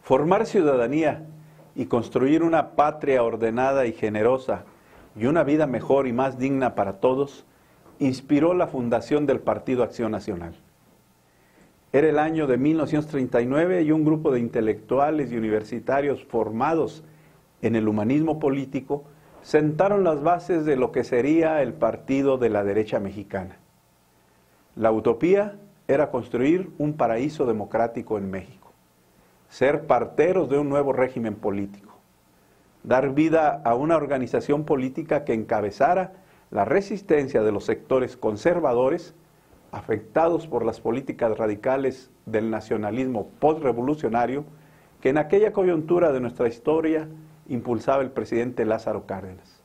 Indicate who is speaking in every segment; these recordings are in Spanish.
Speaker 1: Formar ciudadanía y construir una patria ordenada y generosa y una vida mejor y más digna para todos inspiró la fundación del Partido Acción Nacional. Era el año de 1939 y un grupo de intelectuales y universitarios formados en el humanismo político sentaron las bases de lo que sería el partido de la derecha mexicana. La utopía era construir un paraíso democrático en México, ser parteros de un nuevo régimen político, dar vida a una organización política que encabezara la resistencia de los sectores conservadores afectados por las políticas radicales del nacionalismo postrevolucionario que en aquella coyuntura de nuestra historia impulsaba el presidente Lázaro Cárdenas.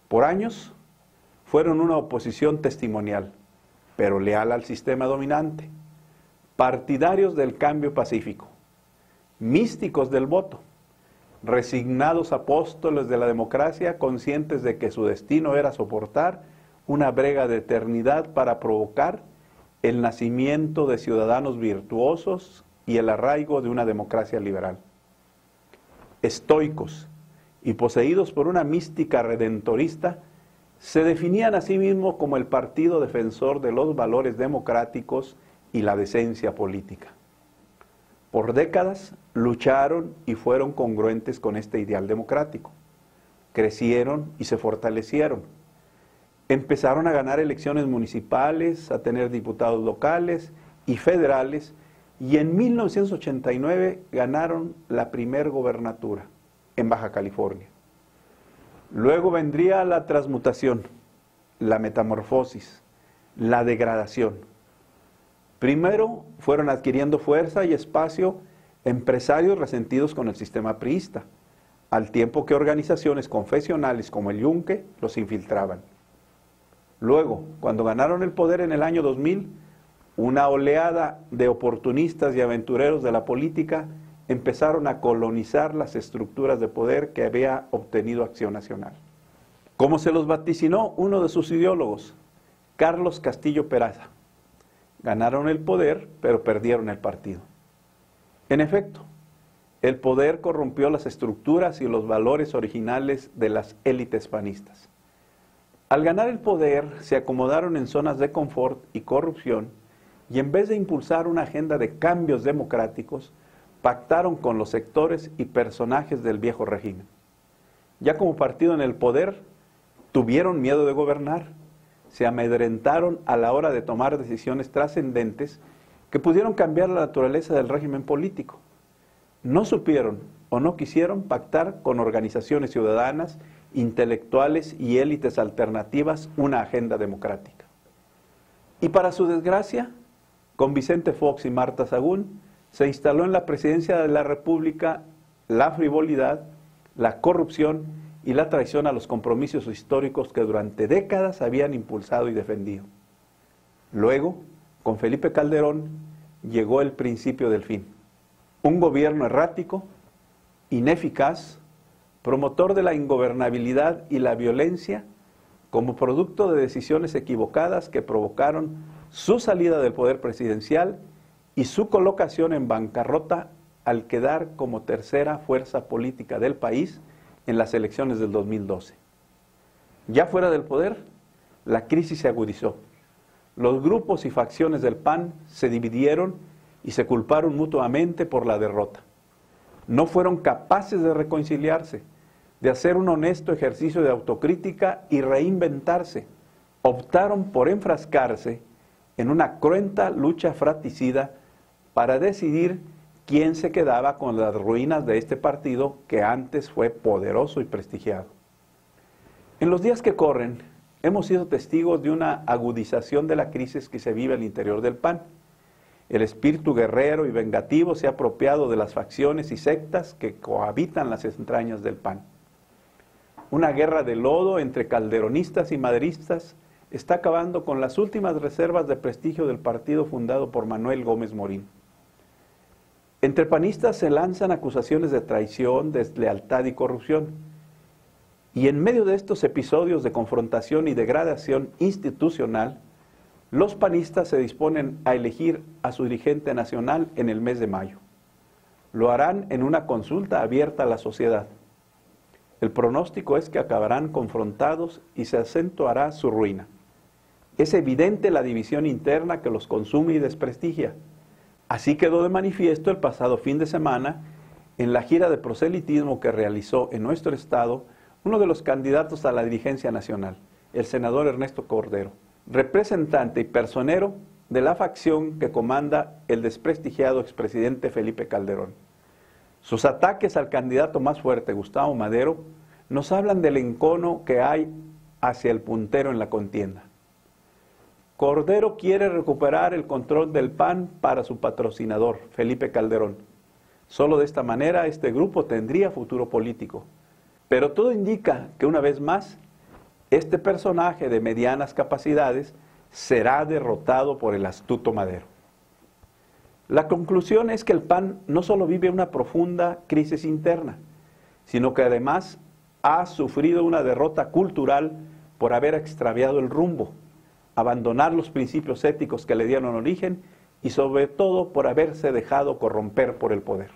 Speaker 1: Por años fueron una oposición testimonial, pero leal al sistema dominante, partidarios del cambio pacífico, místicos del voto, resignados apóstoles de la democracia, conscientes de que su destino era soportar una brega de eternidad para provocar el nacimiento de ciudadanos virtuosos y el arraigo de una democracia liberal. Estoicos y poseídos por una mística redentorista, se definían a sí mismos como el partido defensor de los valores democráticos y la decencia política. Por décadas lucharon y fueron congruentes con este ideal democrático. Crecieron y se fortalecieron. Empezaron a ganar elecciones municipales, a tener diputados locales y federales, y en 1989 ganaron la primer gobernatura en Baja California. Luego vendría la transmutación, la metamorfosis, la degradación. Primero fueron adquiriendo fuerza y espacio empresarios resentidos con el sistema priista, al tiempo que organizaciones confesionales como el Yunque los infiltraban. Luego, cuando ganaron el poder en el año 2000, una oleada de oportunistas y aventureros de la política empezaron a colonizar las estructuras de poder que había obtenido Acción Nacional. Como se los vaticinó uno de sus ideólogos, Carlos Castillo Peraza, ganaron el poder, pero perdieron el partido. En efecto, el poder corrompió las estructuras y los valores originales de las élites panistas. Al ganar el poder, se acomodaron en zonas de confort y corrupción, y en vez de impulsar una agenda de cambios democráticos, pactaron con los sectores y personajes del viejo régimen. Ya como partido en el poder, tuvieron miedo de gobernar, se amedrentaron a la hora de tomar decisiones trascendentes que pudieron cambiar la naturaleza del régimen político. No supieron o no quisieron pactar con organizaciones ciudadanas, intelectuales y élites alternativas una agenda democrática. Y para su desgracia, con Vicente Fox y Marta Sagún, se instaló en la presidencia de la República la frivolidad, la corrupción y la traición a los compromisos históricos que durante décadas habían impulsado y defendido. Luego, con Felipe Calderón, llegó el principio del fin. Un gobierno errático, ineficaz, promotor de la ingobernabilidad y la violencia, como producto de decisiones equivocadas que provocaron su salida del poder presidencial y su colocación en bancarrota al quedar como tercera fuerza política del país en las elecciones del 2012. Ya fuera del poder, la crisis se agudizó. Los grupos y facciones del PAN se dividieron y se culparon mutuamente por la derrota. No fueron capaces de reconciliarse, de hacer un honesto ejercicio de autocrítica y reinventarse. Optaron por enfrascarse en una cruenta lucha fratricida para decidir quién se quedaba con las ruinas de este partido que antes fue poderoso y prestigiado. En los días que corren, hemos sido testigos de una agudización de la crisis que se vive al interior del PAN. El espíritu guerrero y vengativo se ha apropiado de las facciones y sectas que cohabitan las entrañas del PAN. Una guerra de lodo entre calderonistas y maderistas está acabando con las últimas reservas de prestigio del partido fundado por Manuel Gómez Morín. Entre panistas se lanzan acusaciones de traición, deslealtad y corrupción. Y en medio de estos episodios de confrontación y degradación institucional, los panistas se disponen a elegir a su dirigente nacional en el mes de mayo. Lo harán en una consulta abierta a la sociedad. El pronóstico es que acabarán confrontados y se acentuará su ruina. Es evidente la división interna que los consume y desprestigia. Así quedó de manifiesto el pasado fin de semana en la gira de proselitismo que realizó en nuestro estado uno de los candidatos a la dirigencia nacional, el senador Ernesto Cordero, representante y personero de la facción que comanda el desprestigiado expresidente Felipe Calderón. Sus ataques al candidato más fuerte, Gustavo Madero, nos hablan del encono que hay hacia el puntero en la contienda. Cordero quiere recuperar el control del PAN para su patrocinador, Felipe Calderón. Solo de esta manera este grupo tendría futuro político. Pero todo indica que una vez más, este personaje de medianas capacidades será derrotado por el astuto Madero. La conclusión es que el PAN no solo vive una profunda crisis interna, sino que además ha sufrido una derrota cultural por haber extraviado el rumbo, abandonar los principios éticos que le dieron origen y sobre todo por haberse dejado corromper por el poder.